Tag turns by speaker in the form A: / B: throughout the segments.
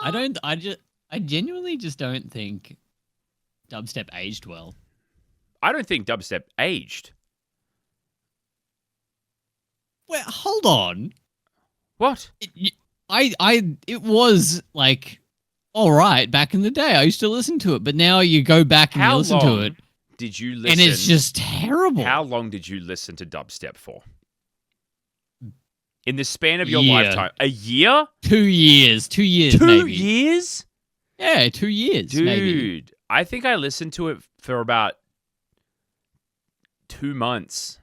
A: I genuinely just don't think dubstep aged well.
B: I don't think dubstep aged.
A: Well, hold on.
B: What?
A: It was like all right back in the day. I used to listen to it, but now you go back and you
B: How
A: listen to
B: long
A: it,
B: did you listen?
A: and it's just terrible.
B: How long did you listen to dubstep for? In the span of your
A: Year.
B: lifetime? A year?
A: 2 years. 2 years,
B: 2
A: maybe.
B: years?
A: Yeah, 2 years,
B: Dude,
A: maybe.
B: I think I listened to it for about 2 months.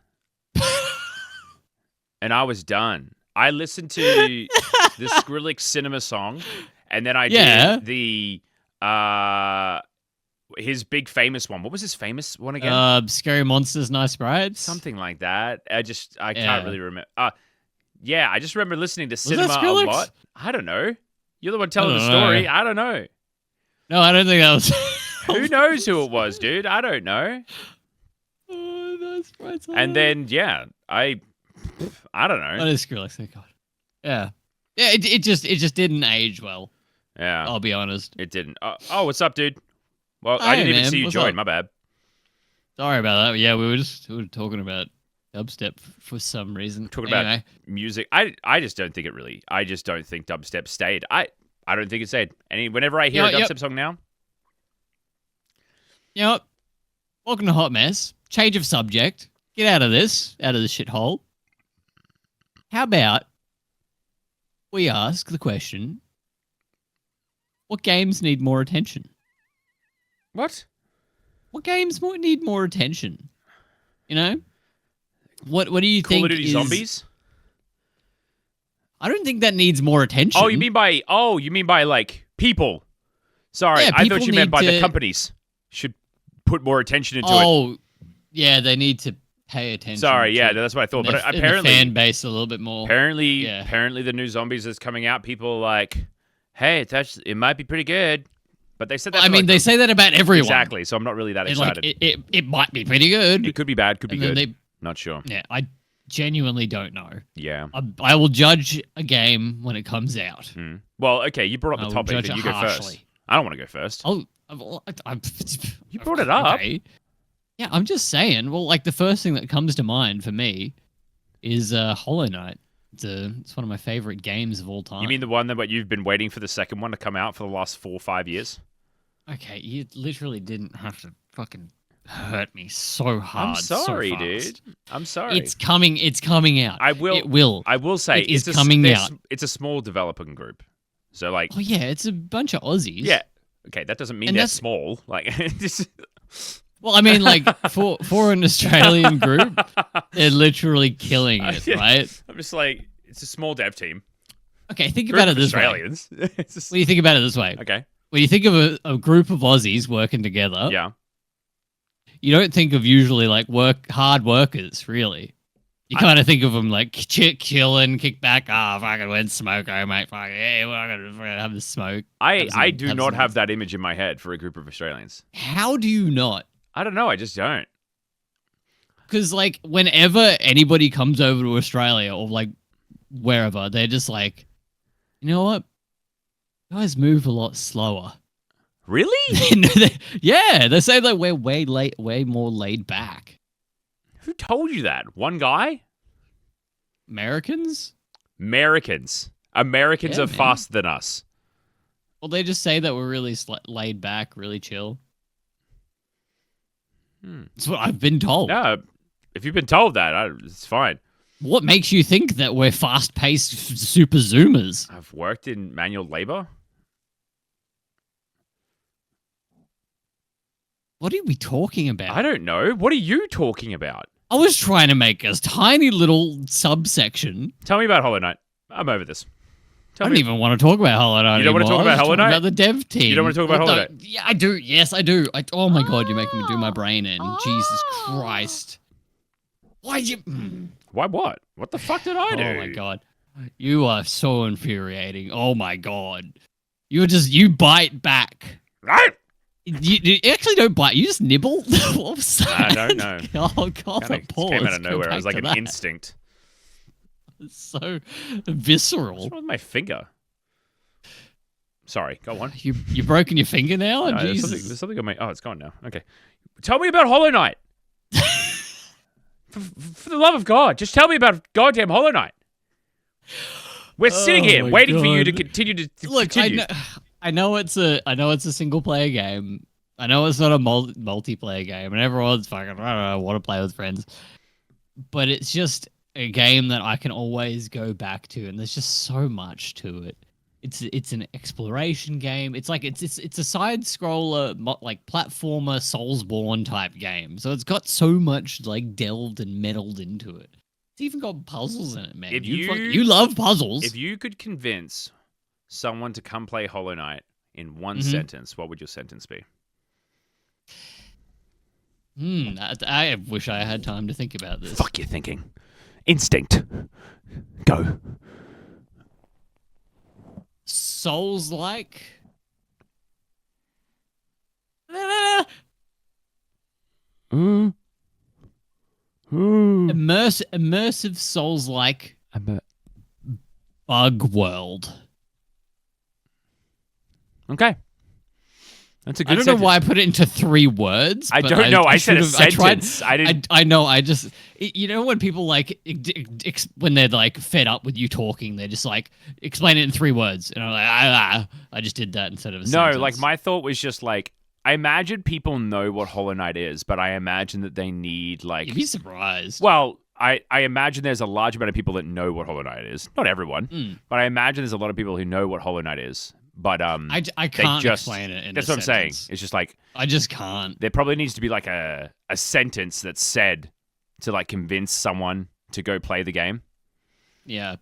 B: And I was done. I listened to the Skrillex Cinema song, and then I did the his big famous one. What was his famous one again?
A: Scary Monsters, Nice Brides.
B: Something like that. I can't really remember. Yeah, I just remember listening to Cinema
A: that
B: a
A: Skrillex?
B: lot. I don't know. You're the one telling the
A: don't
B: story.
A: know.
B: I don't know.
A: No, I don't think that was.
B: Who knows who it was, dude? I don't know.
A: Oh, Nice Brides.
B: And then I don't know.
A: That is Skrillex. Thank God. Yeah. Yeah. It just didn't age well.
B: Yeah,
A: I'll be honest.
B: it didn't. Oh, what's up, dude? Well, I
A: Hey,
B: didn't even
A: man,
B: see you
A: what's
B: join.
A: up?
B: My bad.
A: Sorry about that. Yeah, we were talking about dubstep for some reason.
B: Talking
A: Anyway.
B: about music. I just don't think it really. I just don't think dubstep stayed. I don't think it stayed. Whenever I hear a dubstep song now,
A: You know what? Welcome to Hot Mess. Change of subject. Get out of this shithole. How about we ask the question, what games need more attention?
B: what?
A: What games need more attention? You know? What do you
B: Call
A: think
B: of Duty
A: is...
B: Zombies?
A: I don't think that needs more attention.
B: Oh, you mean by like people? Sorry,
A: Yeah,
B: I
A: people
B: thought you meant
A: need
B: by the
A: to-
B: companies should put more attention into it.
A: Oh, yeah, they need to pay attention.
B: Sorry, yeah,
A: to
B: that's what I thought.
A: the-
B: But
A: and the
B: apparently,
A: fan base a little bit more.
B: apparently, the new Zombies is coming out. People are like, hey, it might be pretty good. But they said that.
A: I mean, they say that about everyone.
B: exactly. So I'm not really that
A: They're like,
B: excited.
A: it might be pretty good.
B: It could be bad. Could be
A: And then
B: good. Not sure.
A: Yeah, I genuinely don't know.
B: Yeah.
A: I will judge a game when it comes out.
B: Hmm. Well, okay. You brought
A: I
B: up the
A: will
B: topic,
A: judge
B: then
A: it
B: you go first.
A: harshly.
B: I don't want to go first.
A: Oh,
B: You brought it up.
A: Okay. Yeah, I'm just saying. Well, like the first thing that comes to mind for me is Hollow Knight. It's one of my favorite games of all time.
B: You mean the one that you've been waiting for the second one to come out for the last 4 or 5 years?
A: Okay, you literally didn't have to fucking hurt me so hard.
B: I'm sorry,
A: so fast.
B: dude. I'm sorry.
A: It's coming out.
B: I will.
A: It will.
B: I will say
A: It is
B: it's
A: coming out.
B: It's a small developing group, so like,
A: Oh yeah, it's a bunch of Aussies.
B: yeah. Okay, that doesn't mean
A: And
B: they're
A: that's-
B: small. Like, this,
A: Well, I mean, like for an Australian group, they're literally killing it,
B: Yeah.
A: right?
B: I'm just like, it's a small dev team.
A: Okay, think
B: Group
A: about it
B: of
A: this way.
B: Australians. It's just-
A: When you think about it this way,
B: okay.
A: when you think of a group of Aussies working together,
B: Yeah.
A: you don't think of usually like hard workers, really. You kind of think of them like chilling, kick back, fucking went smoke, mate, fucking, hey, we're gonna have the smoke.
B: I do not have that image in my head for a group of Australians.
A: How do you not?
B: I don't know. I just don't.
A: Because like whenever anybody comes over to Australia or like wherever, they're just like, you know what? You guys move a lot slower.
B: Really?
A: Yeah, they say that we're way more laid back.
B: Who told you that? One guy?
A: Americans?
B: Americans
A: Yeah,
B: are
A: man.
B: faster than us.
A: Well, they just say that we're really laid back, really chill. That's what I've been told.
B: No, if you've been told that, it's fine.
A: What makes you think that we're fast-paced super zoomers?
B: I've worked in manual labor.
A: What are we talking about?
B: I don't know. What are you talking about?
A: I was trying to make a tiny little subsection.
B: Tell me about Hollow Knight. I'm over this.
A: I
B: Tell
A: don't
B: me.
A: even want to talk about Hollow Knight.
B: You don't want to
A: anymore.
B: talk about
A: I was
B: Hollow
A: talking
B: Knight?
A: About the dev team.
B: You don't want to talk about Hollow Knight?
A: Yeah, I do. Yes, I do. Oh my god, you're making me do my brain in. Jesus Christ. Why you?
B: Why what? What the fuck did I do?
A: Oh my god, you are so infuriating. Oh my god, you bite back.
B: Right?
A: You actually don't bite. You just nibble. What was that?
B: I don't know.
A: Oh god,
B: Kinda
A: pause.
B: came out of
A: Go
B: nowhere. It
A: back
B: was like
A: to
B: an
A: that.
B: instinct.
A: It's so visceral.
B: What's wrong with my finger? Sorry, go on.
A: You broken your finger now?
B: No,
A: Jesus.
B: there's something on my. Oh, it's gone now. Okay, tell me about Hollow Knight. For the love of God, just tell me about goddamn Hollow Knight. We're sitting here
A: my
B: waiting for you to
A: God.
B: continue to
A: Look,
B: continue.
A: I know it's a single player game. I know it's not a multiplayer game, and everyone's fucking I want to play with friends. But it's just a game that I can always go back to, and there's just so much to it. It's an exploration game. It's like it's a side scroller like platformer Soulsborne type game. So it's got so much like delved and meddled into it. It's even got puzzles in it, man.
B: If
A: You love puzzles.
B: If you could convince someone to come play Hollow Knight in one
A: Mm-hmm.
B: sentence, what would your sentence be?
A: I wish I had time to think about this.
B: Fuck your thinking. Instinct. Go.
A: Souls like. Immersive Souls like Bug World.
B: Okay. That's a good
A: I don't
B: sentence.
A: know why I put it into 3 words.
B: I
A: but
B: don't know. I said a
A: should've- I tried-
B: sentence. I didn't.
A: I know. You know when people like when they're like fed up with you talking, they're just like explain it in 3 words, and I'm like I just did that instead of a
B: No,
A: sentence.
B: like my thought was just like I imagine people know what Hollow Knight is, but I imagine that they need like.
A: You'd be surprised.
B: Well, I imagine there's a large amount of people that know what Hollow Knight is. Not everyone,
A: Mm.
B: but I imagine there's a lot of people who know what Hollow Knight is. But
A: I
B: they
A: can't
B: just
A: explain it.
B: That's
A: a
B: what I'm saying.
A: sentence.
B: It's just like
A: I just can't.
B: there probably needs to be like a sentence that's said to like convince someone to go play the game.
A: Yeah.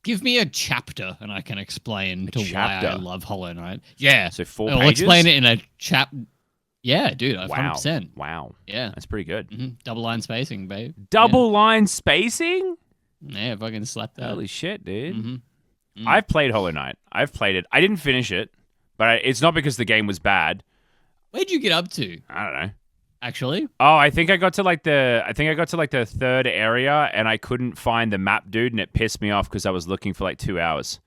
A: Give me a chapter and I can explain to why
B: chapter?
A: I love Hollow Knight. Yeah.
B: So 4
A: I'll
B: pages.
A: explain it in a chap. Yeah, dude. 100%.
B: Wow. Wow.
A: Yeah.
B: That's pretty good.
A: Double line spacing, babe.
B: Double line spacing?
A: Yeah, fucking slap that.
B: Holy shit, dude.
A: Mhm.
B: I've played Hollow Knight. I've played it. I didn't finish it, but it's not because the game was bad.
A: Where'd you get up to,
B: I don't know.
A: actually?
B: Oh, I think I got to like the 3rd area and I couldn't find the map dude and it pissed me off because I was looking for like 2 hours.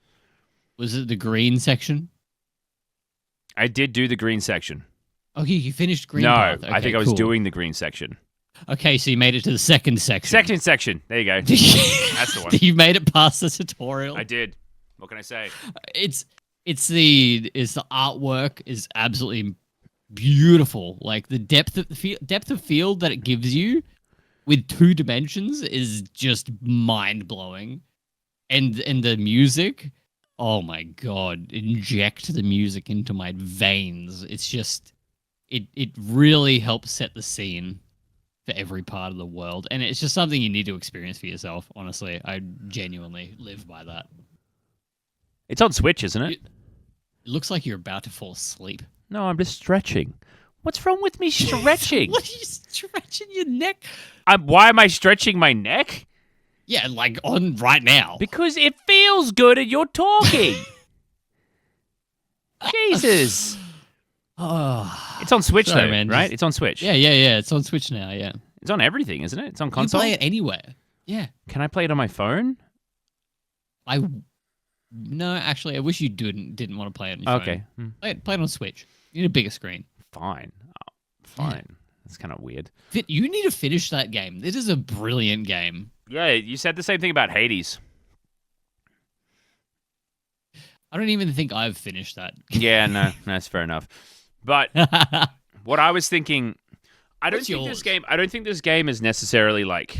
A: Was it the green section?
B: I did do the green section.
A: Oh, you finished green
B: No,
A: path.
B: I
A: Okay,
B: think I was
A: cool.
B: doing the green section.
A: Okay, so you made it to the second section.
B: Second section. There you go. That's the one.
A: You made it past the tutorial.
B: I did. What can I say?
A: It's the artwork is absolutely beautiful. Like the depth of field that it gives you with 2 dimensions is just mind blowing, and the music. Oh my god! Inject the music into my veins. It's just it really helps set the scene for every part of the world, and it's just something you need to experience for yourself. Honestly, I genuinely live by that.
B: It's on Switch, isn't it?
A: It looks like you're about to fall asleep.
B: No, I'm just stretching. What's wrong with me stretching?
A: What are you stretching your neck?
B: Why am I stretching my neck?
A: Yeah, like on right now.
B: Because it feels good and you're talking. Jesus.
A: Oh,
B: It's on Switch
A: Sorry,
B: though,
A: man,
B: right?
A: just-
B: It's on Switch.
A: yeah. It's on Switch now. Yeah,
B: It's on everything, isn't it? It's on
A: you can
B: console.
A: play it anywhere. Yeah,
B: Can I play it on my phone?
A: no, actually, I wish you didn't want to play it on your phone.
B: Okay.
A: Play it on Switch. You need a bigger screen.
B: Fine. Fine. That's kind of weird.
A: You need to finish that game. This is a brilliant game.
B: Yeah, you said the same thing about Hades.
A: I don't even think I've finished that.
B: Yeah, no, that's fair enough. But what I was thinking, I don't
A: What's
B: think
A: yours?
B: this game is necessarily like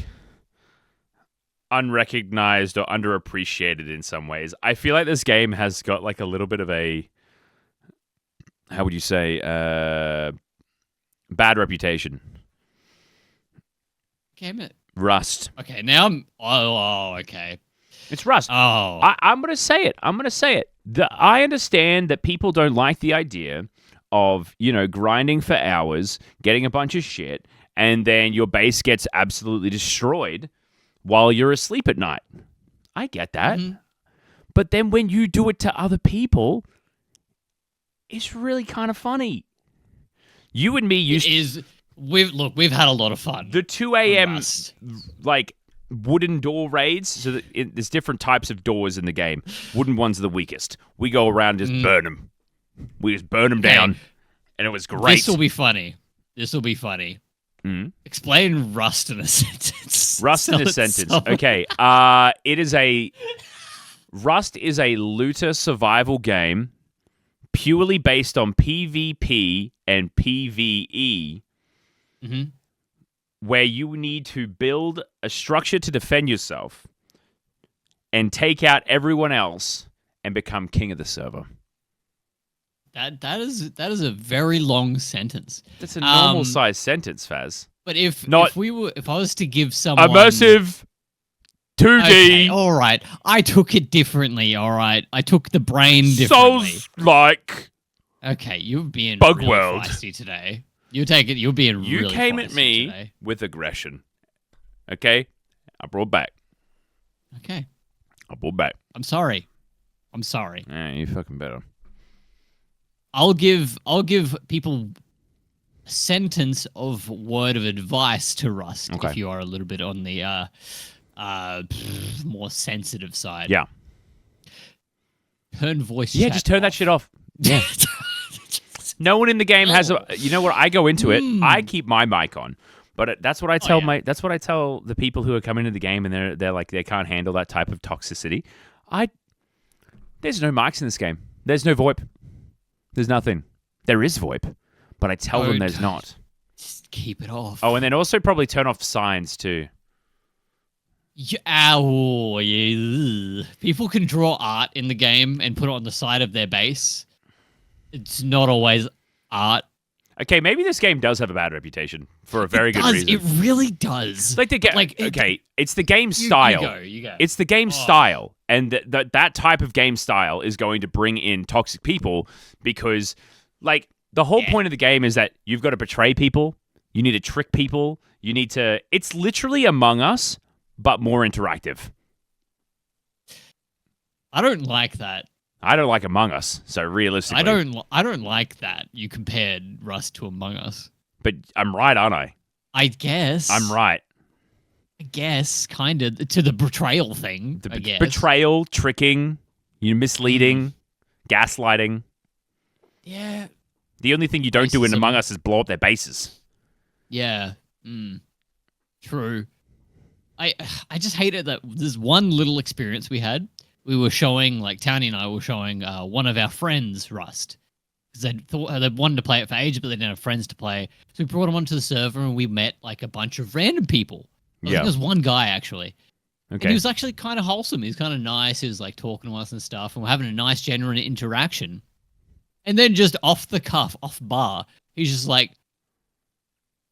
B: unrecognized or underappreciated in some ways. I feel like this game has got like a little bit of a, how would you say, bad reputation.
A: Damn it.
B: Rust.
A: Okay, now I'm. Oh, okay.
B: It's Rust.
A: Oh,
B: I'm going to say it. I understand that people don't like the idea of, grinding for hours, getting a bunch of shit, and then your base gets absolutely destroyed while you're asleep at night. I get that.
A: Mhm.
B: But then when you do it to other people, it's really kind of funny. You and me used
A: we've had a lot of fun.
B: the 2 a.m.
A: Rust.
B: like wooden door raids. So that there's different types of doors in the game. Wooden ones are the weakest. We go around and just burn them. We just burn them down, and it was great.
A: This will be funny. Explain Rust in a sentence.
B: Rust in a sentence. Okay. Rust is a looter survival game purely based on PvP and PvE, where you need to build a structure to defend yourself and take out everyone else and become king of the server.
A: That is a very long sentence.
B: That's a normal size sentence, Faz.
A: But if I was to give someone
B: immersive 2D,
A: okay, all right, I took it differently. All right, I took the brain differently.
B: Souls-like.
A: Okay, you're being
B: Bug
A: really
B: World.
A: feisty today. You're being
B: You
A: really
B: came
A: feisty
B: at me
A: today.
B: with aggression. Okay, I brought back.
A: Okay,
B: I brought back.
A: I'm sorry.
B: You fucking better.
A: I'll give people a sentence of word of advice to Rust
B: Okay.
A: if you are a little bit on the more sensitive side.
B: Yeah.
A: Turn voice.
B: Yeah,
A: chat
B: just turn that
A: off.
B: shit off. Yeah. No one in the game has a. You know what? I go into it. I keep my mic on, but that's what I tell That's what I tell the people who are coming into the game, and they're like they can't handle that type of toxicity. There's no mics in this game. There's no VoIP. There's nothing. There is VoIP, but I tell them there's not.
A: Just keep it off.
B: Oh, and then also probably turn off signs too.
A: Yeah, people can draw art in the game and put it on the side of their base. It's not always art.
B: Okay, maybe this game does have a bad reputation for a very good reason.
A: It really does.
B: It's like the game. It's the game style.
A: You go.
B: It's the game style, and that type of game style is going to bring in toxic people because, like, the whole point of the game is that you've got to betray people. You need to trick people. You need to. It's literally Among Us, but more interactive.
A: I don't like that.
B: I don't like Among Us, so realistically,
A: I don't like that you compared Rust to Among Us.
B: But I'm right, aren't I?
A: I guess
B: I'm right.
A: I guess kind of to the betrayal thing. I guess
B: Betrayal, tricking, misleading, gaslighting.
A: Yeah.
B: The only thing you don't do in
A: Racism.
B: Among Us is blow up their bases.
A: Yeah. True. I just hated that there's one little experience we had. We were showing, like, Townie and I were showing one of our friends Rust. Because they wanted to play it for ages, but they didn't have friends to play. So we brought them onto the server and we met, like, a bunch of random people. I think there was one guy, actually.
B: Okay.
A: And he was actually kind of wholesome. He was kind of nice. He was, like, talking to us and stuff. And we're having a nice, genuine interaction. And then just off the cuff, off bar, he's just like,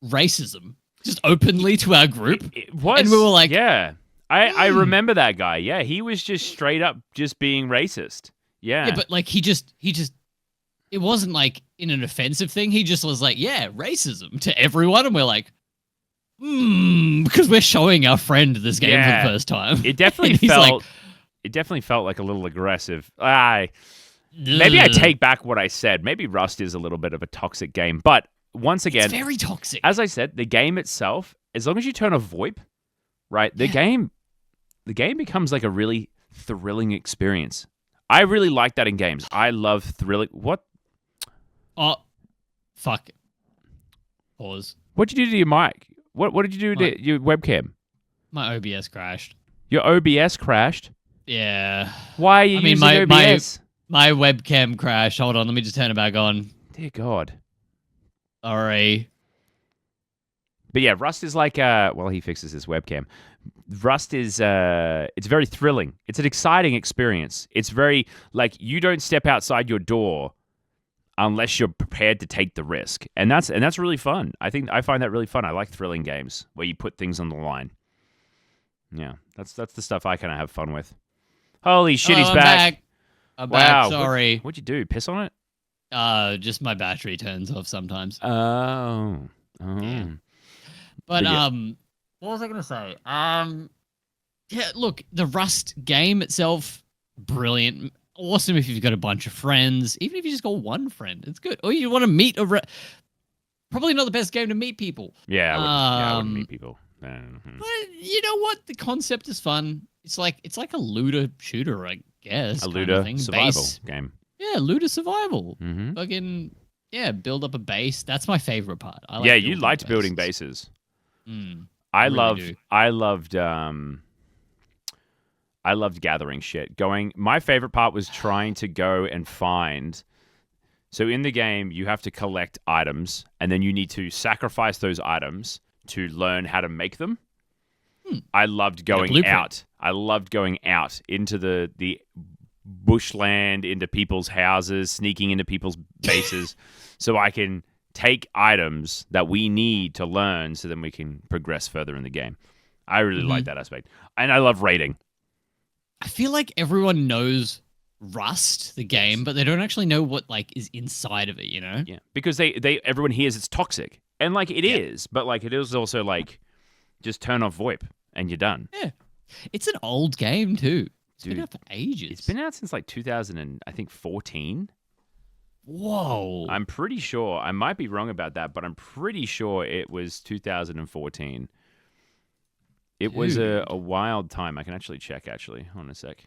A: racism. Just openly to our group.
B: It was,
A: and we were like,
B: yeah. I remember that guy. Yeah, he was just straight up just being racist. Yeah.
A: Yeah, but like he just it wasn't like in an offensive thing. He just was like, yeah, racism to everyone. And we're like, because we're showing our friend this game for the first time.
B: It definitely felt like a little aggressive. Maybe I take back what I said. Maybe Rust is a little bit of a toxic game. But once again,
A: it's very toxic.
B: As I said, the game itself, as long as you turn off VoIP, right, the game becomes like a really thrilling experience. I really like that in games. I love thrilling. What?
A: Oh, fuck. Pause.
B: What'd you do to your mic? What did you do to your webcam?
A: My OBS crashed.
B: Your OBS crashed?
A: Yeah.
B: Why are you using OBS?
A: My webcam crashed. Hold on, let me just turn it back on.
B: Dear God.
A: Sorry.
B: But yeah, Rust is like, he fixes his webcam. Rust is, it's very thrilling. It's an exciting experience. It's very, like, you don't step outside your door unless you're prepared to take the risk. And that's really fun. I find that really fun. I like thrilling games where you put things on the line. Yeah, that's the stuff I kind of have fun with. Holy shit, he's back.
A: I'm back, sorry.
B: What'd you do? Piss on it?
A: Just my battery turns off sometimes.
B: Oh.
A: Yeah. But what was I gonna say? Yeah, look, the Rust game itself, brilliant, awesome if you've got a bunch of friends. Even if you just got one friend, it's good. Or you want to meet probably not the best game to meet people.
B: Yeah, I wouldn't meet people.
A: But you know what? The concept is fun. It's like a looter shooter, I guess.
B: A
A: kind
B: looter
A: of thing.
B: survival
A: Base.
B: game.
A: Yeah, looter survival.
B: Mm-hmm.
A: Fucking build up a base. That's my favorite part. I like
B: Yeah, you
A: building
B: liked building
A: bases.
B: bases.
A: I really do.
B: I loved gathering shit. My favorite part was trying to go and find. So in the game, you have to collect items, and then you need to sacrifice those items to learn how to make them. I loved going
A: blueprint.
B: out. I loved going out into the bushland, into people's houses, sneaking into people's bases, so I can take items that we need to learn, so then we can progress further in the game. I really like that aspect, and I love raiding.
A: I feel like everyone knows Rust, the game, but they don't actually know what like is inside of it. You know?
B: Yeah, because everyone hears it's toxic, and like it is, but like it is also like just turn off VoIP and you're done.
A: Yeah, it's an old game too. It's
B: Dude,
A: been out for ages.
B: It's been out since like 2014.
A: Whoa!
B: I'm pretty sure. I might be wrong about that, but I'm pretty sure it was 2014. It was a wild time. I can actually check. Hold on a sec.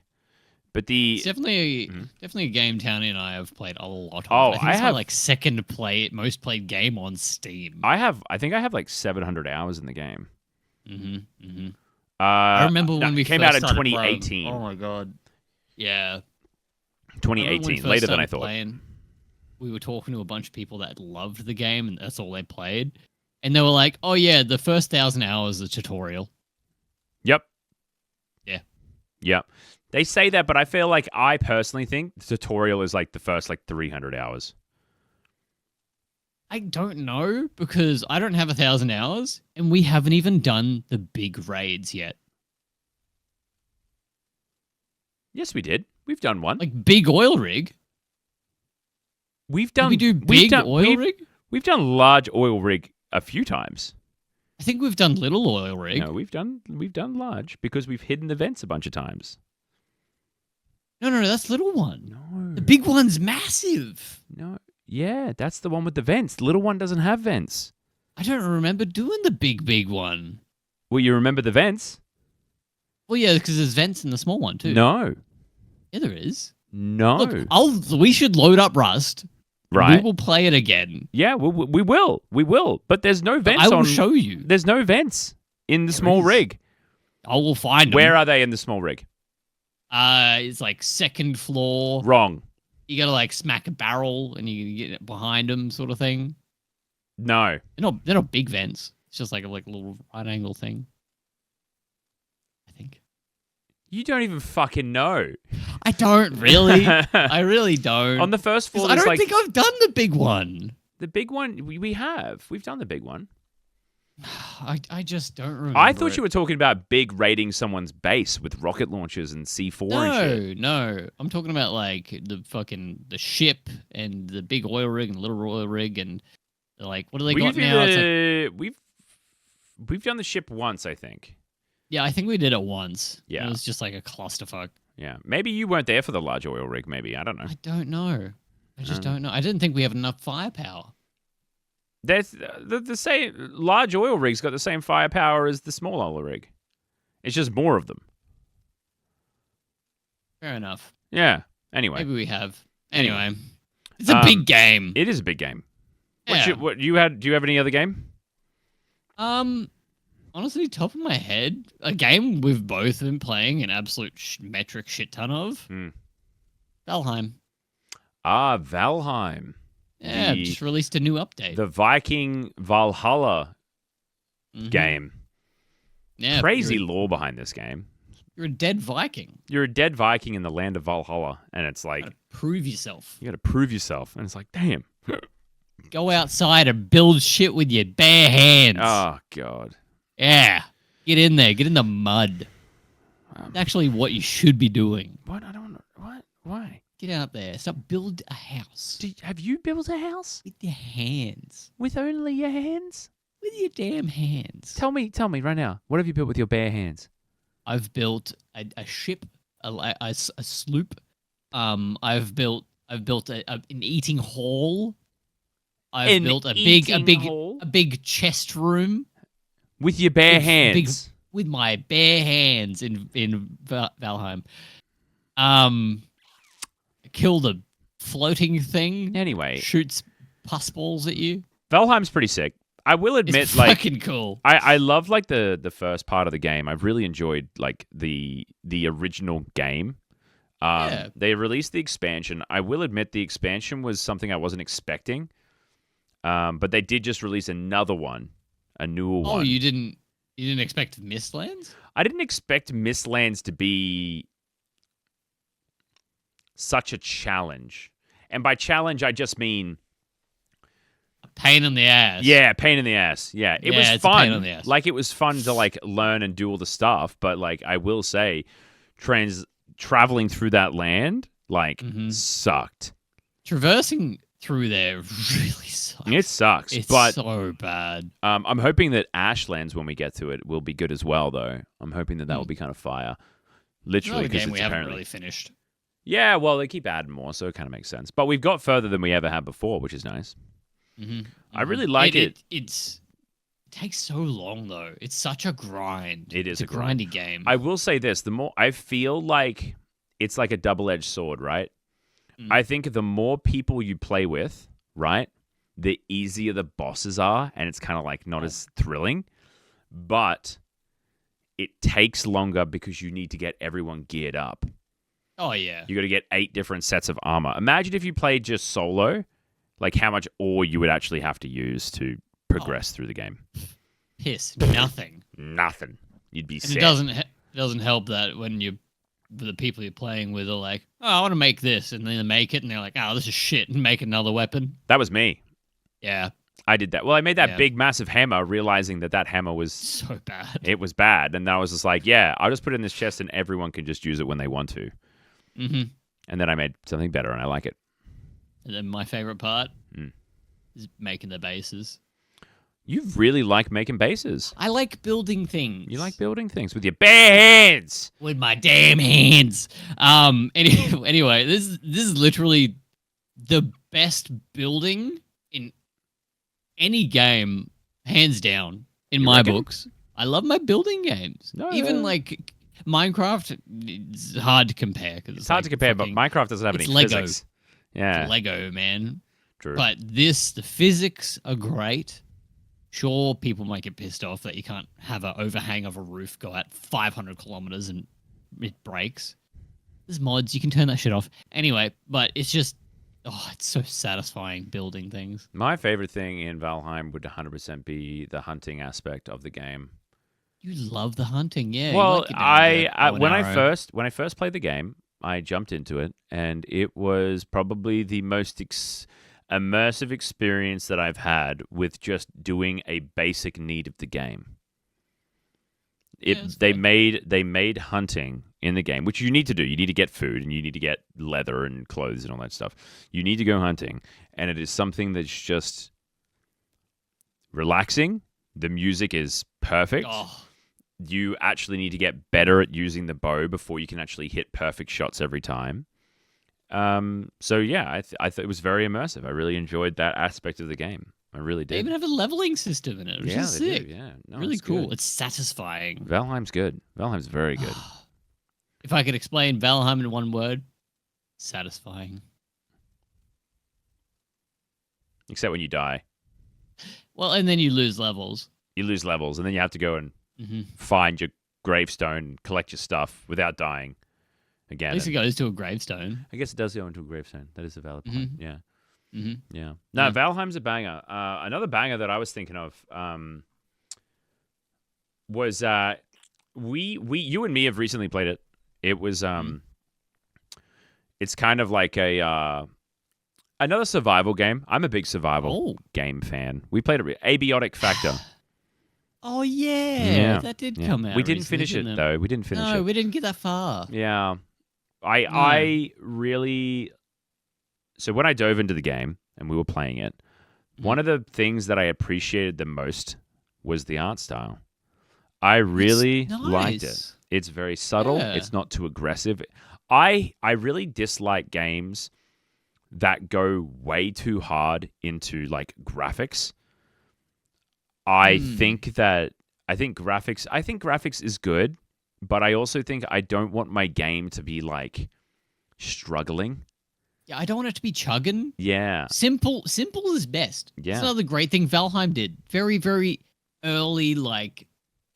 B: But
A: it's definitely a game Townie and I have played a lot of.
B: Oh,
A: I think it's my like second most played game on Steam.
B: I think I have like 700 hours in the game.
A: I remember when we
B: came
A: first
B: out in
A: started
B: 2018.
A: playing. Oh my god! Yeah,
B: 2018, later than I thought.
A: We were talking to a bunch of people that loved the game, and that's all they played. And they were like, "Oh yeah, the first 1,000 hours is a tutorial."
B: Yep.
A: Yeah.
B: Yep. They say that, but I personally think the tutorial is like the first like 300 hours.
A: I don't know because I don't have 1,000 hours, and we haven't even done the big raids yet.
B: Yes, we did. We've done one.
A: Like big oil rig.
B: We've done.
A: Did we do big oil rig?
B: We've done large oil rig a few times.
A: I think we've done little oil rig.
B: No, we've done large because we've hidden the vents a bunch of times.
A: No, that's little one.
B: No.
A: The big one's massive.
B: No. Yeah, that's the one with the vents. The little one doesn't have vents.
A: I don't remember doing the big one.
B: Well, you remember the vents?
A: Well, yeah, because there's vents in the small one too.
B: No.
A: Yeah, there is.
B: No.
A: Look, we should load up Rust.
B: Right.
A: We will play it again.
B: Yeah, we will. We will. But there's no vents
A: I will show you.
B: There's no vents in the small rig.
A: I will find them.
B: Where are they in the small rig?
A: It's like second floor.
B: Wrong.
A: You gotta like smack a barrel and you get it behind them, sort of thing.
B: No.
A: They're not big vents. It's just like a little right angle thing. I think.
B: You don't even fucking know.
A: I don't really. I really don't.
B: On the first floor,
A: I don't think I've done the big one.
B: The big one, we have. We've done the big one.
A: I just don't remember.
B: I thought you were talking about big raiding someone's base with rocket launchers and C4 and shit.
A: No. I'm talking about like the ship and the big oil rig and the little oil rig and like what do they got now?
B: We've done the ship once, I think.
A: Yeah, I think we did it once.
B: Yeah.
A: It was just like a clusterfuck.
B: Yeah. Maybe you weren't there for the large oil rig, maybe. I don't know.
A: I don't know. I just don't know. I didn't think we have enough firepower.
B: There's the same large oil rig's got the same firepower as the small oil rig. It's just more of them.
A: Fair enough.
B: Yeah. Anyway.
A: Maybe we have. Anyway. It's a big game.
B: It is a big game.
A: Yeah.
B: Do you have any other game?
A: Honestly, top of my head, a game we've both been playing an absolute metric shit ton of. Valheim.
B: Ah, Valheim.
A: Yeah, just released a new update.
B: The Viking Valhalla game.
A: Yeah,
B: crazy lore behind this game.
A: You're a dead Viking.
B: You're a dead Viking in the land of Valhalla, and it's like
A: prove yourself.
B: You got to prove yourself, and it's like, damn.
A: Go outside and build shit with your bare hands.
B: Oh god.
A: Yeah, get in there. Get in the mud. It's actually what you should be doing.
B: What? I don't know. What? Why?
A: Get out there. Start build a house.
B: Have you built a house?
A: With your hands.
B: With only your hands?
A: With your damn hands.
B: Tell me right now. What have you built with your bare hands?
A: I've built a ship, a sloop. I've built an eating hall. I've built a big chest room.
B: With your bare
A: Big- big-
B: hands.
A: with my bare hands in Valheim. Kill the floating thing.
B: Anyway,
A: Shoots pus balls at you.
B: Valheim's pretty sick. I will
A: It's
B: admit, like,
A: fucking cool.
B: I love like the first part of the game. I've really enjoyed like the original game.
A: Yeah.
B: They released the expansion. I will admit the expansion was something I wasn't expecting. But they did just release another one, a newer
A: Oh,
B: one.
A: you didn't expect Mistlands?
B: I didn't expect Mistlands to be such a challenge. And by challenge, I just mean
A: A pain in the ass.
B: yeah, pain in the ass. Yeah, it
A: Yeah,
B: was
A: it's a pain
B: fun.
A: in the ass.
B: Like it was fun to like learn and do all the stuff. But like I will say, traveling through that land like
A: Mhm.
B: sucked.
A: Traversing through there really sucks.
B: It sucks.
A: It's
B: but
A: so bad.
B: I'm hoping that Ashlands, when we get to it, will be good as well. Though I'm hoping that will be kind of fire. Literally,
A: Another
B: because
A: game
B: it's
A: we haven't
B: apparently
A: really finished.
B: yeah. Well, they keep adding more, so it kind of makes sense. But we've got further than we ever had before, which is nice.
A: Mm-hmm.
B: I really like it.
A: It takes so long though. It's such a grind.
B: It is
A: It's
B: a
A: a grindy game.
B: I will say this: the more I feel like it's like a double-edged sword, right?
A: Mm.
B: I think the more people you play with, right, the easier the bosses are, and it's kind of like not as thrilling. But it takes longer because you need to get everyone geared up.
A: Oh yeah.
B: You got to get 8 different sets of armor. Imagine if you played just solo, like how much ore you would actually have to use to progress through the game.
A: Piss. Nothing.
B: Nothing. You'd be
A: And
B: sick.
A: it doesn't help that when the people you're playing with are like, oh, I want to make this, and then they make it, and they're like, oh, this is shit, and make another weapon.
B: That was me.
A: Yeah,
B: I did that. Well, I made that
A: Yeah.
B: big, massive hammer, realizing that hammer was
A: so bad.
B: it was bad, and then I was just like, yeah, I'll just put it in this chest, and everyone can just use it when they want to.
A: Mm-hmm.
B: And then I made something better, and I like it.
A: And then my favorite part
B: Mm.
A: is making the bases.
B: You really like making bases.
A: I like building things.
B: You like building things with your bare hands.
A: with my damn hands. Anyway, this is literally the best building in any game, hands down. In
B: You
A: my
B: reckon?
A: books, I love my building games.
B: No,
A: Even
B: yeah.
A: like Minecraft, it's hard to compare because
B: It's hard to compare, but Minecraft doesn't have
A: it's
B: any
A: Lego.
B: physics. Yeah,
A: Lego, man.
B: true.
A: But the physics are great. Sure, people might get pissed off that you can't have an overhang of a roof go at 500 kilometers and it breaks. There's mods, you can turn that shit off. Anyway, but it's just, it's so satisfying building things.
B: My favorite thing in Valheim would 100% be the hunting aspect of the game.
A: You love the hunting, yeah. you
B: Well,
A: like getting out there, bow and
B: when
A: arrow.
B: I first played the game, I jumped into it, and it was probably the most immersive experience that I've had with just doing a basic need of the game.
A: Yeah, that's
B: They
A: fair.
B: made hunting in the game, which you need to do. You need to get food, and you need to get leather and clothes and all that stuff. You need to go hunting, and it is something that's just relaxing. The music is perfect.
A: Oh,
B: You actually need to get better at using the bow before you can actually hit perfect shots every time. So yeah, I thought it was very immersive. I really enjoyed that aspect of the game. I really
A: they
B: did.
A: even have a leveling system in it, which
B: Yeah,
A: is
B: they
A: sick.
B: do. Yeah, no,
A: Really
B: it's
A: cool.
B: good.
A: It's satisfying.
B: Valheim's good. Valheim's very good.
A: If I could explain Valheim in one word, satisfying.
B: Except when you die,
A: Well, and then you lose levels.
B: you lose levels, and then you have to go and
A: Mm-hmm.
B: find your gravestone, collect your stuff without dying
A: At
B: again.
A: least it goes to a gravestone.
B: I guess it does go into a gravestone. That is a valid point. Yeah.
A: Mm-hmm.
B: Yeah. No,
A: Yeah.
B: Valheim's a banger. Another banger that I was thinking of was you and me have recently played it. It was it's kind of like a another survival game. I'm a big survival
A: Oh.
B: game fan. We played it. Abiotic Factor.
A: Oh yeah,
B: Yeah,
A: that did
B: Yeah.
A: come out.
B: We didn't
A: recently,
B: finish it
A: didn't
B: though. We didn't finish
A: No,
B: it.
A: we didn't get that far.
B: Yeah. I really so when I dove into the game and we were playing it, one of the things that I appreciated the most was the art style. I really
A: It's
B: liked it.
A: nice.
B: It's very subtle.
A: Yeah.
B: It's not too aggressive. I really dislike games that go way too hard into like graphics. I think that I think graphics is good, but I also think I don't want my game to be like struggling.
A: Yeah, I don't want it to be chugging.
B: Yeah.
A: Simple is best.
B: Yeah.
A: It's another great thing Valheim did. Very, very early, like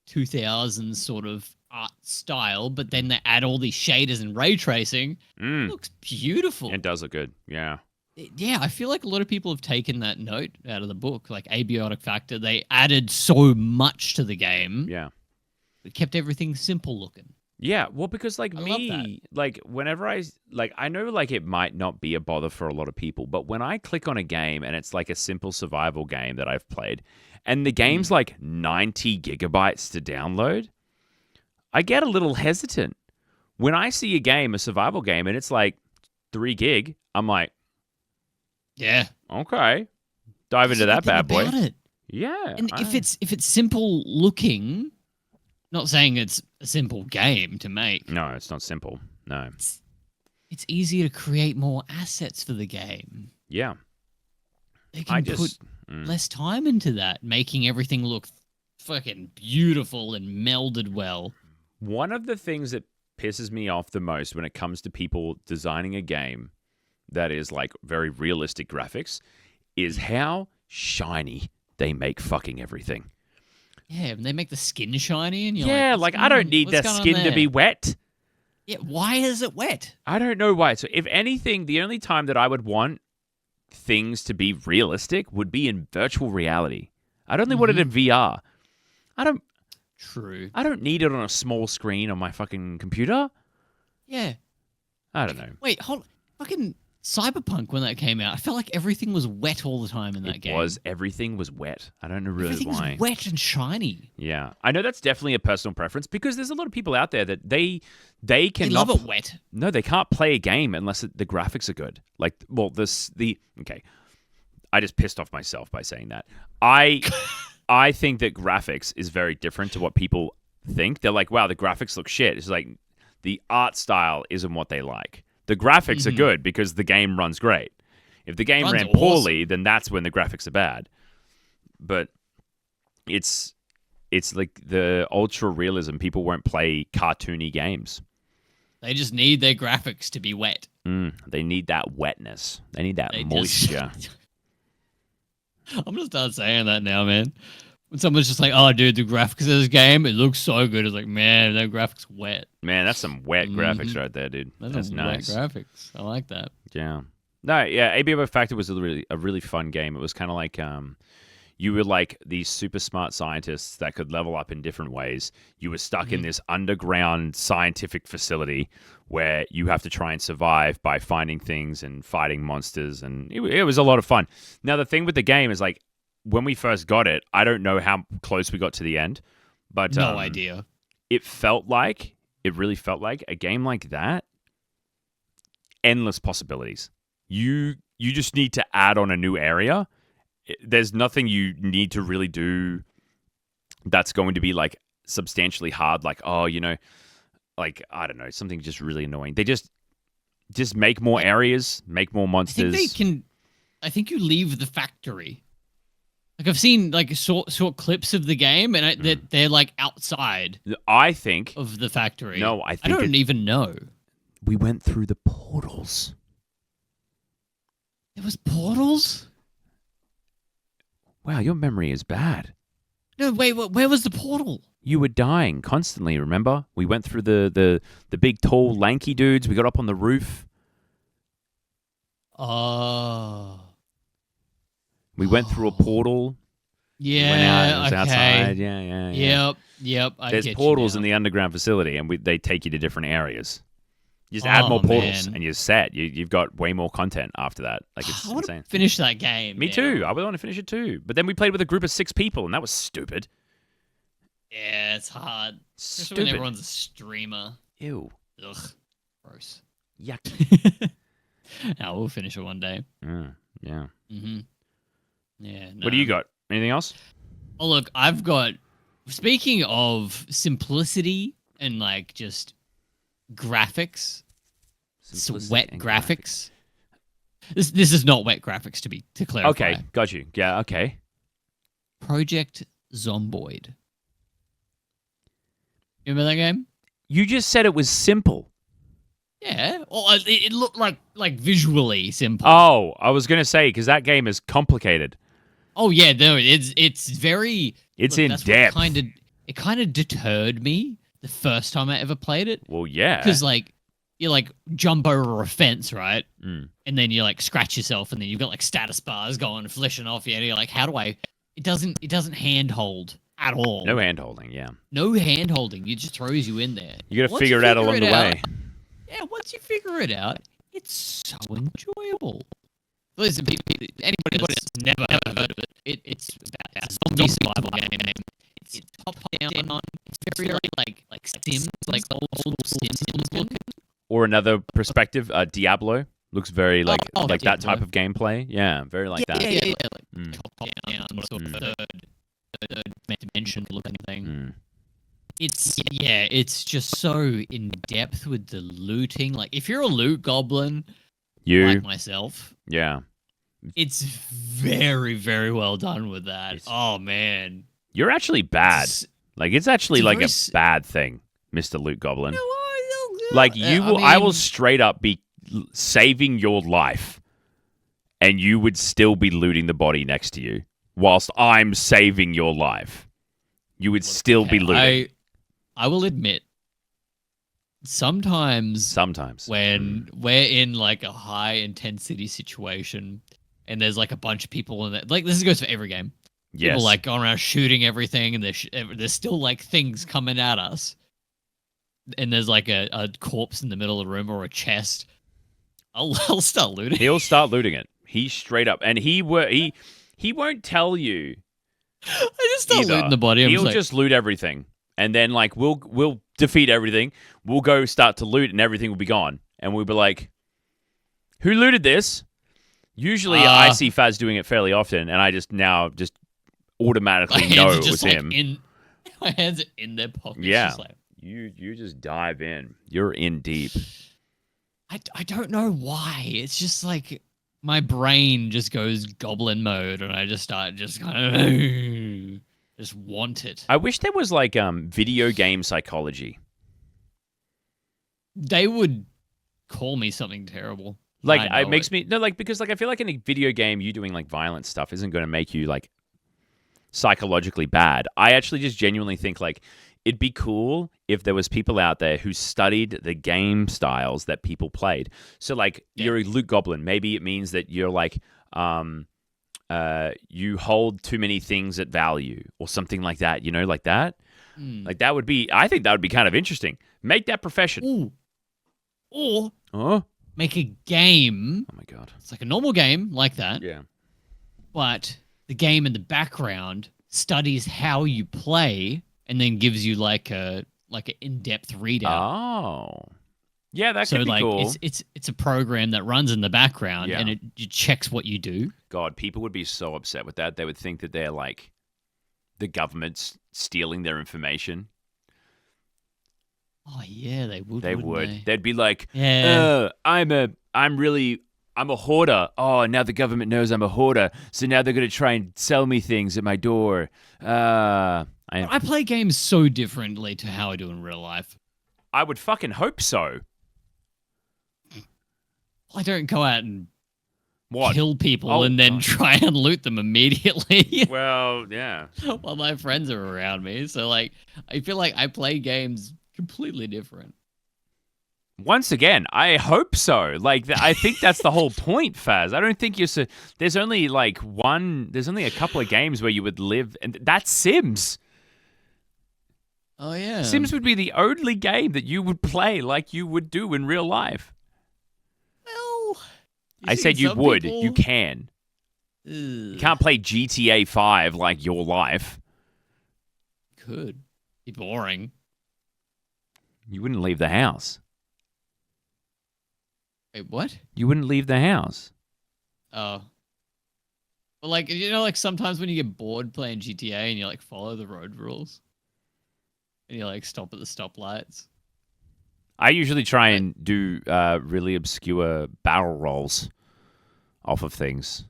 A: 2000s sort of art style, but then they add all these shaders and ray tracing. It
B: Mm.
A: looks beautiful.
B: It does look good. Yeah.
A: Yeah, I feel like a lot of people have taken that note out of the book, like Abiotic Factor. They added so much to the game,
B: Yeah.
A: but kept everything simple looking.
B: Yeah, well, because like
A: I love
B: me, like whenever I know like it might not be a bother for a lot of people, but when I click on a game and it's like a simple survival game that I've played, and the game's like 90 gigabytes to download, I get a little hesitant. When I see a game, a survival game, and it's like 3 gig, I'm like,
A: Yeah,
B: okay, dive into that bad boy.
A: About it.
B: Yeah,
A: And if it's simple looking, not saying it's a simple game to make.
B: no, it's not simple. No,
A: It's easier to create more assets for the game.
B: yeah,
A: They can
B: I
A: put
B: just
A: less time into that, making everything look fucking beautiful and melded well.
B: One of the things that pisses me off the most when it comes to people designing a game that is like very realistic graphics is how shiny they make fucking everything.
A: Yeah, and they make the skin shiny, and you're
B: Yeah,
A: like,
B: like I don't need
A: what's
B: that
A: going on
B: skin to
A: there?
B: be wet.
A: Yeah, why is it wet?
B: I don't know why. So if anything, the only time that I would want things to be realistic would be in virtual reality. I'd only want it in VR.
A: True.
B: I don't need it on a small screen on my fucking computer.
A: Yeah.
B: I don't know.
A: Wait, hold. Fucking Cyberpunk when that came out, I felt like everything was wet all the time in that game.
B: Everything was wet. I don't know really
A: Everything
B: why.
A: was wet and shiny.
B: Yeah, I know that's definitely a personal preference because there's a lot of people out there that they
A: They
B: cannot.
A: love it wet.
B: No, they can't play a game unless the graphics are good. Like, well, okay. I just pissed off myself by saying that. I think that graphics is very different to what people think. They're like, wow, the graphics look shit. It's like the art style isn't what they like. The graphics are good because the game runs great. If the game ran poorly, then that's when the graphics are bad. But it's like the ultra realism. People won't play cartoony games.
A: They just need their graphics to be wet.
B: They need that wetness. They need that
A: They
B: moisture.
A: I'm gonna start saying that now, man. When someone's just like, "Oh, dude, the graphics of this game, it looks so good." It's like, man, that graphics wet.
B: Man, that's some wet graphics right there, dude. That's
A: some
B: nice.
A: wet graphics. I like that.
B: Yeah. No, yeah, ABO Factor was a really fun game. It was kind of like you were like these super smart scientists that could level up in different ways. You were stuck in this underground scientific facility where you have to try and survive by finding things and fighting monsters, and it was a lot of fun. Now, the thing with the game is like when we first got it, I don't know how close we got to the end, but
A: No idea.
B: It really felt like a game like that. Endless possibilities. You just need to add on a new area. There's nothing you need to really do that's going to be like substantially hard. Like, like I don't know, something just really annoying. They just make more areas, make more monsters.
A: I think you leave the factory. Like I've seen like short clips of the game, and they're like outside.
B: I think
A: of the factory.
B: No, I don't
A: even know.
B: We went through the portals.
A: There was portals?
B: Wow, your memory is bad.
A: No, wait, where was the portal?
B: You were dying constantly, remember? We went through the big, tall, lanky dudes. We got up on the roof.
A: Oh.
B: We went through a portal.
A: Yeah,
B: went out, it was
A: okay.
B: outside. Yeah.
A: Yep.
B: There's portals in the underground facility, and they take you to different areas. You just add more portals, and you're set. You've got way more content after that. Like it's
A: I want
B: insane.
A: to finish that game.
B: Me too. I would want to finish it too. But then we played with a group of 6 people, and that was stupid.
A: Yeah, it's hard. Especially
B: Stupid.
A: when everyone's a streamer.
B: Ew.
A: Ugh. Gross.
B: Yuck.
A: Now we'll finish it one day.
B: Yeah.
A: Mm-hmm. Yeah.
B: What do you got? Anything else?
A: Oh, look, I've got. Speaking of simplicity and like just graphics, wet graphics. This is not wet graphics to clarify.
B: Okay, got you. Yeah, okay.
A: Project Zomboid. You remember that game?
B: You just said it was simple.
A: Yeah. Or it looked like visually simple.
B: Oh, I was gonna say because that game is complicated.
A: Oh yeah, no, it's very.
B: It's
A: look,
B: in
A: that's
B: depth.
A: It kind of deterred me the first time I ever played it
B: Well, yeah.
A: because like you like jump over a fence, right?
B: Mm.
A: And then you like scratch yourself, and then you've got like status bars going flashing off you, and you're like, how do I? It doesn't handhold at all.
B: No hand holding. Yeah.
A: No hand holding. It just throws you in there.
B: You got to
A: Once
B: figure
A: you
B: it out along the way.
A: Yeah, once you figure it out, it's so enjoyable. Listen, anybody that's never heard of it, it's about a zombie survival game. It's top down. It's very like Sims, like old school Sims looking.
B: Or another perspective, Diablo looks very like that
A: Diablo.
B: type of gameplay. Yeah, very like that.
A: Yeah, like
B: Mm.
A: top down sort of third dimension looking thing.
B: Mm.
A: It's just so in depth with the looting. Like if you're a loot goblin,
B: You,
A: like myself,
B: yeah.
A: it's very, very well done with that.
B: It's-
A: Oh man,
B: You're actually bad.
A: It's-
B: It's actually
A: it's
B: like
A: very
B: a
A: s-
B: bad thing, Mr. Loot Goblin.
A: No,
B: Like you will, I will
A: mean,
B: straight up be saving your life, and you would still be looting the body next to you, whilst I'm saving your life. You would still be looting.
A: I will admit, sometimes
B: Sometimes.
A: when we're in like a high intensity situation, and there's like a bunch of people in it, like this goes for every game.
B: Yes.
A: People like going around shooting everything, and there's still like things coming at us. And there's like a corpse in the middle of the room or a chest. I'll start looting.
B: He'll start looting it. He straight up, and he won't tell you.
A: I just start
B: either.
A: looting the body. I'm
B: He'll
A: like,
B: just loot everything, and then like we'll defeat everything. We'll go start to loot, and everything will be gone. And we'll be like, "Who looted this?" Usually, I see Faz doing it fairly often, and I just automatically know it was him.
A: My hands are in their pockets.
B: Yeah.
A: Just like,
B: You just dive in. You're in deep.
A: I don't know why. It's just like my brain just goes goblin mode, and I just start just kind of just want it.
B: I wish there was like video game psychology.
A: They would call me something terrible.
B: Like
A: I
B: it
A: know
B: makes me no like because like I feel like in a video game you doing like violent stuff isn't going to make you like psychologically bad. I actually just genuinely think like it'd be cool if there was people out there who studied the game styles that people played. So like you're a loot goblin, maybe it means that you're like you hold too many things at value or something like that, you know, like that. Like that would be I think that would be kind of interesting. Make that profession.
A: Ooh. Or
B: Oh
A: make a game.
B: my god.
A: It's like a normal game like that,
B: Yeah.
A: but the game in the background studies how you play and then gives you like an in-depth readout.
B: Oh. Yeah, that
A: So
B: could be
A: like
B: cool.
A: it's a program that runs in the background
B: Yeah.
A: and it checks what you do.
B: God, people would be so upset with that. They would think that they're like the government's stealing their information.
A: Oh yeah, they would.
B: They
A: wouldn't
B: would.
A: They?
B: They'd be like,
A: Yeah.
B: I'm a hoarder. Oh, now the government knows I'm a hoarder. So now they're going to try and sell me things at my door.
A: I play games so differently to how I do in real life.
B: I would fucking hope so.
A: I don't go out and
B: What?
A: kill people
B: Oh,
A: and then
B: God.
A: try and loot them immediately
B: Well, yeah.
A: while my friends are around me. So like, I feel like I play games completely different.
B: Once again, I hope so. Like, I think that's the whole point, Faz. I don't think there's only a couple of games where you would live, and that's Sims.
A: Oh yeah,
B: Sims would be the only game that you would play like you would do in real life.
A: Well,
B: I said you would. You can. You can't play GTA 5 like your life.
A: Could be boring.
B: You wouldn't leave the house.
A: Wait, what?
B: You wouldn't leave the house.
A: Oh. But like, you know, like sometimes when you get bored playing GTA and you like follow the road rules and you like stop at the stoplights.
B: I usually try and do really obscure barrel rolls off of things.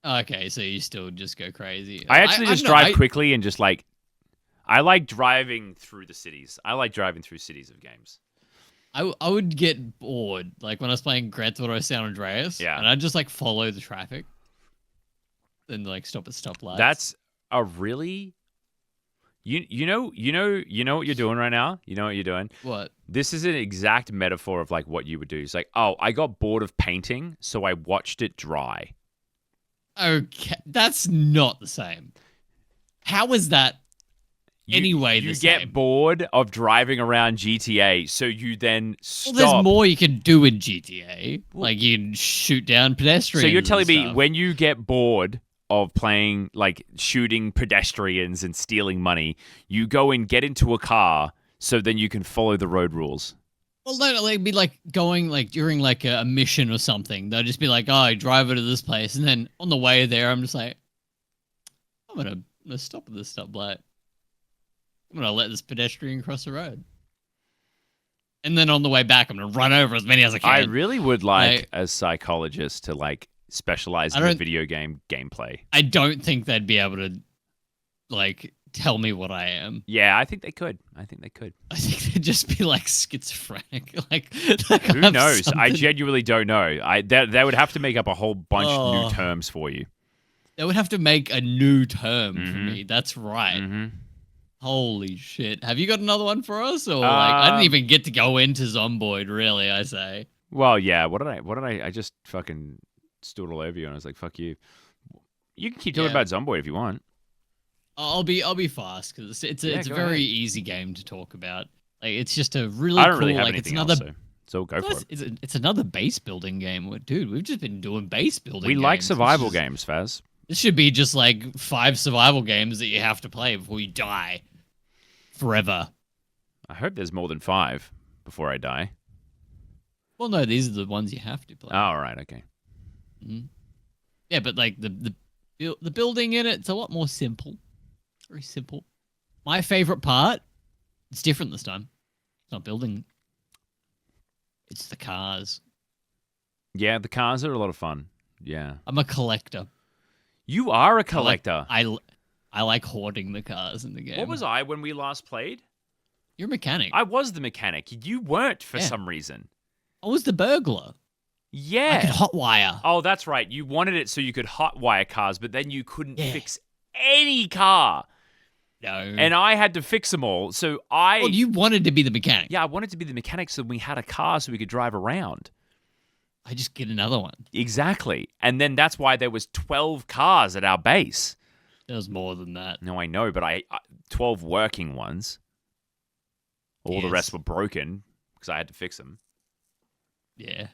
A: Okay, so you still just go crazy.
B: I actually just
A: don't know,
B: drive quickly and just like I like driving through the cities. I like driving through cities of games.
A: I would get bored, like when I was playing Gran Turismo San Andreas.
B: Yeah.
A: And I'd just like follow the traffic, then like stop at stoplights.
B: That's a really you know what you're doing right now? You know what you're doing?
A: what?
B: This is an exact metaphor of like what you would do. It's like, oh, I got bored of painting, so I watched it dry.
A: Okay, that's not the same. How is that anyway
B: You
A: the
B: get
A: same?
B: bored of driving around GTA, so you then
A: Well,
B: stop.
A: there's more you can do in GTA. Like you can shoot down pedestrians.
B: So you're
A: and
B: telling me
A: stuff.
B: when you get bored of playing, like shooting pedestrians and stealing money, you go and get into a car so then you can follow the road rules.
A: Well, no, like be like going like during like a mission or something. They'll just be like, "Oh, drive her to this place," and then on the way there, I'm just like, "I'm gonna stop at this stoplight. I'm gonna let this pedestrian cross the road." And then on the way back, I'm gonna run over as many as I can.
B: I really would like
A: Like-
B: a psychologist to like specialize
A: I
B: in the
A: don't-
B: video game gameplay.
A: I don't think they'd be able to like tell me what I am.
B: Yeah, I think they could. I think they could.
A: I think they'd just be like schizophrenic. like
B: Who knows? I genuinely don't know. They would have to make up a whole bunch of new
A: Oh.
B: terms for you.
A: They would have to make a new term for
B: Mhm.
A: me. That's right.
B: Mm-hmm.
A: Holy shit. Have you got another one for us? Or like I didn't even get to go into Zomboid, really, I say.
B: Well, yeah. What did I just fucking stood all over you and I was like, fuck you. You can keep talking
A: Yeah.
B: about Zomboid if you want.
A: I'll be fast because it's
B: Yeah,
A: a
B: go
A: very
B: ahead.
A: easy game to talk about. Like it's just a really
B: I don't
A: cool
B: really have
A: like it's
B: anything
A: another
B: else, so go for it.
A: it's another base building game. Dude, we've just been doing base building
B: We like
A: games.
B: survival games, Faz.
A: This should be just like 5 survival games that you have to play before you die forever.
B: I hope there's more than 5 before I die.
A: Well, no, these are the ones you have to play.
B: Oh, all right, okay.
A: Yeah, but like the building in it's a lot more simple. Very simple. My favorite part, it's different this time. It's not building. It's the cars.
B: Yeah, the cars are a lot of fun. Yeah.
A: I'm a collector.
B: You are a collector.
A: I like hoarding the cars in the game.
B: What was I when we last played?
A: You're a mechanic.
B: I was the mechanic. You weren't for
A: Yeah.
B: some reason.
A: I was the burglar. I
B: Yeah.
A: could hotwire.
B: Oh, that's right. You wanted it so you could hotwire cars, but then you couldn't
A: Yeah.
B: fix any car.
A: No.
B: And I had to fix them all. So I...
A: well, you wanted to be the mechanic.
B: Yeah, I wanted to be the mechanic so we had a car so we could drive around.
A: I just get another one.
B: Exactly. And then that's why there was 12 cars at our base.
A: There was more than that.
B: No, I know, but I 12 working ones. All the
A: Yes.
B: rest were broken because I had to fix them.
A: Yeah.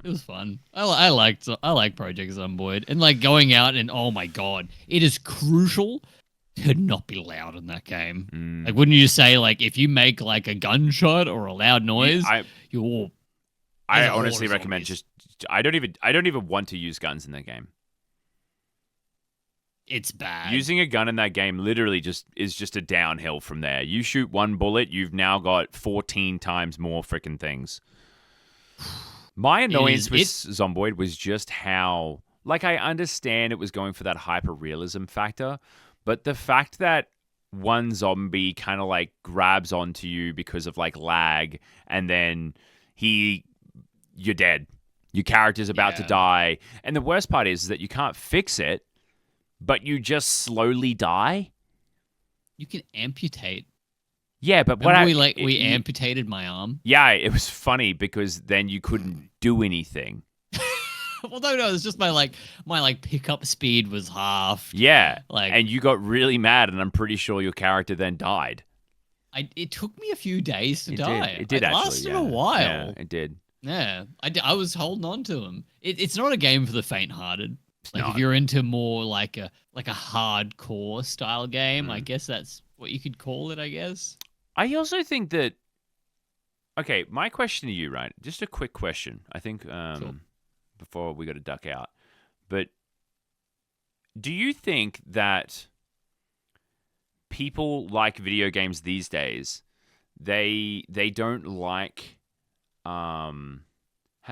A: It was fun. I like Project Zomboid and like going out and oh my god, it is crucial to not be loud in that game.
B: Mm.
A: Like, wouldn't you say like if you make like a gunshot or a loud noise,
B: I
A: you're
B: I
A: There's a
B: honestly
A: horde of
B: recommend
A: zombies.
B: just I don't even want to use guns in that game.
A: it's bad.
B: Using a gun in that game literally is just a downhill from there. You shoot one bullet, you've now got 14 times more freaking things. My annoyance with Zomboid was just how, like, I understand it was going for that hyper realism factor, but the fact that one zombie kind of like grabs onto you because of like lag, and then you're dead. Your character's about to
A: Yeah.
B: die, and the worst part is that you can't fix it, but you just slowly die.
A: You can amputate.
B: Yeah, but what
A: Remember we amputated my arm.
B: Yeah, it was funny because then you couldn't do anything.
A: Well, no, it's just my pickup speed was half.
B: Yeah,
A: Like-
B: and you got really mad, and I'm pretty sure your character then died.
A: It took me a few days to
B: It
A: die.
B: did. It did actually.
A: lasted
B: yeah.
A: a while.
B: Yeah, it did.
A: Yeah, I was holding on to him. It's not a game for the faint-hearted. Like
B: not.
A: if you're into more like a hardcore style game, I
B: Mm.
A: guess that's what you could call it. I guess.
B: I also think that. Okay, my question to you, right? Just a quick question. I think
A: Sure.
B: before we got to duck out, but do you think that people like video games these days? They don't like. How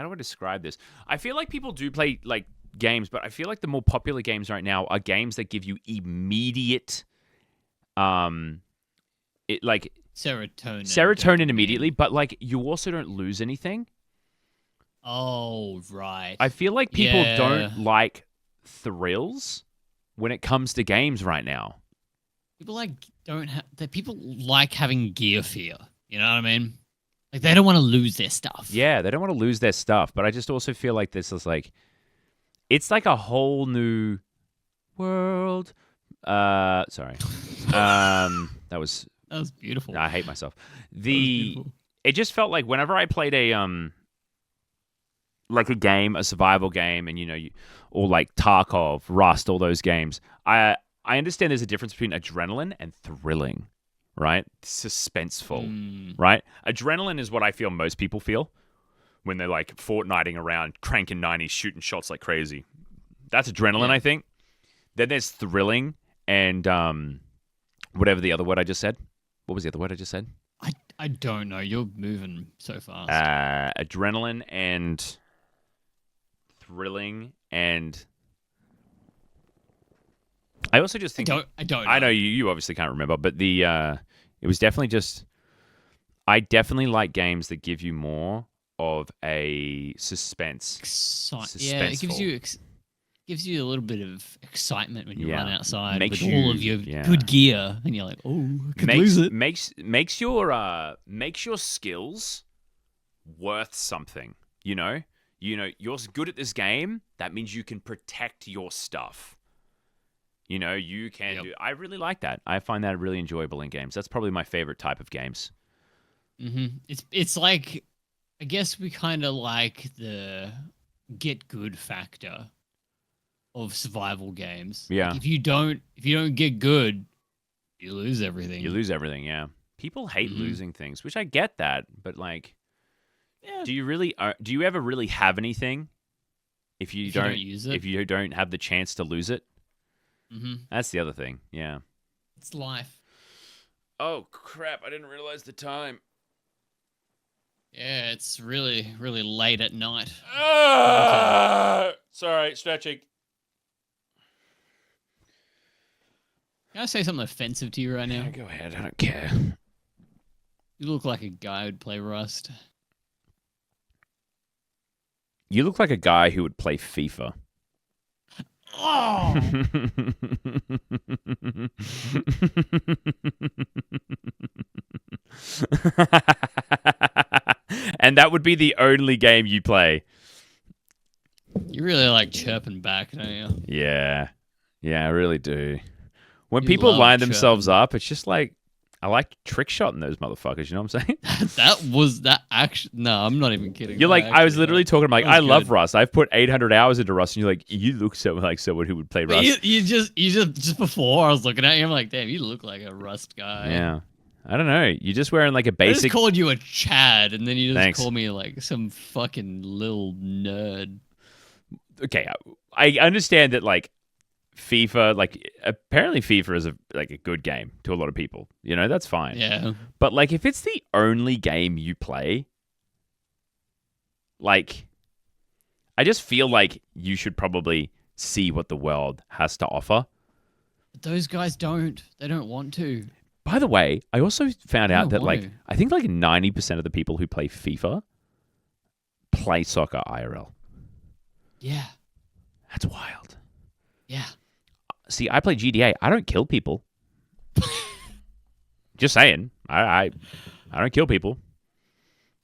B: do I describe this? I feel like people do play like games, but I feel like the more popular games right now are games that give you immediate it like
A: Serotonin.
B: immediately, but like you also don't lose anything.
A: Oh, right.
B: I feel like people
A: Yeah.
B: don't like thrills when it comes to games right now.
A: People people like having gear fear. You know what I mean? Like they don't want to lose their stuff.
B: Yeah, they don't want to lose their stuff, but I just also feel like this is like it's like a whole new world. Sorry. That was
A: beautiful.
B: I hate myself.
A: That was
B: The
A: beautiful.
B: it just felt like whenever I played a like a game, a survival game, and or like Tarkov, Rust, all those games. I understand there's a difference between adrenaline and thrilling, right? Suspenseful,
A: Mm,
B: right? Adrenaline is what I feel most people feel when they're like Fortniting around, cranking 90s, shooting shots like crazy. That's adrenaline,
A: Yeah.
B: I think. Then there's thrilling and whatever the other word I just said. What was the other word I just said?
A: I don't know. You're moving so fast.
B: Adrenaline and thrilling and I also just think
A: I don't.
B: I know you obviously can't remember, but it was definitely just I definitely like games that give you more of a suspense.
A: Yeah, it gives
B: Suspenseful.
A: gives you a little bit of excitement when you
B: Yeah.
A: run outside
B: Makes
A: with all of
B: you-
A: your
B: yeah.
A: good gear, and you're like, oh, I could lose it.
B: Makes your skills worth something. You're good at this game. That means you can protect your stuff. You can
A: Yep.
B: do. I really like that. I find that really enjoyable in games. That's probably my favorite type of games.
A: It's like, I guess we kind of like the get good factor of survival games.
B: Yeah.
A: Like if you don't get good, you lose everything.
B: You lose everything. Yeah. People hate
A: Mhm.
B: losing things, which I get that, but like,
A: Yeah.
B: do you ever really have anything if you
A: If you
B: don't
A: don't use it.
B: if you don't have the chance to lose it?
A: Mm-hmm.
B: That's the other thing. Yeah.
A: It's life.
B: Oh crap! I didn't realize the time.
A: Yeah, it's really, really late at night.
B: Sorry, stretching.
A: Can I say something offensive to you right now?
B: Yeah, go ahead. I don't care.
A: You look like a guy who'd play Rust.
B: You look like a guy who would play FIFA.
A: Oh!
B: And that would be the only game you play.
A: You really like chirping back, don't you?
B: Yeah. Yeah, I really do. When
A: You
B: people
A: love
B: line themselves
A: chirping.
B: up, it's just like, I like trick shotting those motherfuckers, you know what I'm saying?
A: that actually. No, I'm not even kidding.
B: You're like, I was literally talking, I'm like,
A: that was
B: I love
A: good.
B: Rust. I've put 800 hours into Rust, and you're like, you look so like someone who would play
A: But
B: Rust.
A: you just before I was looking at you, I'm like, damn, you look like a Rust guy.
B: Yeah. I don't know. You're just wearing like a
A: I just
B: basic.
A: called you a Chad, and then you just
B: Thanks.
A: called me like some fucking little nerd.
B: Okay, I understand that like FIFA, like apparently FIFA is a good game to a lot of people. That's fine.
A: Yeah.
B: But like if it's the only game you play, like I just feel like you should probably see what the world has to offer.
A: But those guys don't. They don't want to.
B: By the way, I also found
A: I
B: out
A: don't
B: that
A: want
B: like
A: to.
B: I think like 90% of the people who play FIFA play soccer IRL.
A: Yeah.
B: That's wild.
A: Yeah.
B: See, I play GTA. I don't kill people. Just saying. I don't kill people.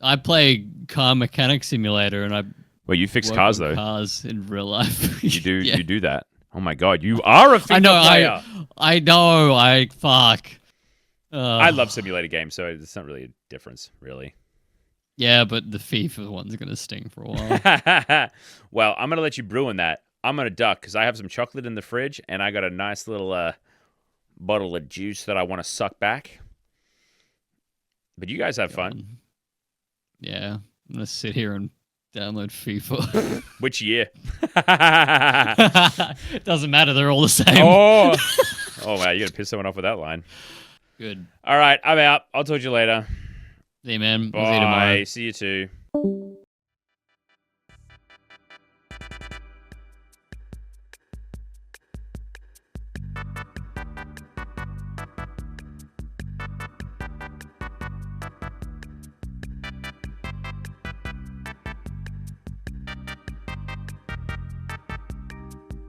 A: I play Car Mechanic Simulator, and I
B: Well, you fix
A: work
B: cars
A: on
B: though.
A: cars in real life.
B: You do.
A: Yeah.
B: You do that. Oh my god, you are a FIFA
A: I know.
B: player.
A: I know. I fuck.
B: I love simulator games, so it's not really a difference, really.
A: Yeah, but the FIFA one's gonna sting for a while.
B: Well, I'm gonna let you brew on that. I'm gonna duck because I have some chocolate in the fridge, and I got a nice little bottle of juice that I want to suck back. But you guys have fun.
A: Yeah, I'm gonna sit here and download FIFA.
B: Which year?
A: It doesn't matter. They're all the same.
B: Oh wow, you're gonna piss someone off with that line.
A: Good.
B: All right, I'm out. I'll talk to you later.
A: See you, man. We'll see you tomorrow.
B: Bye. See you too.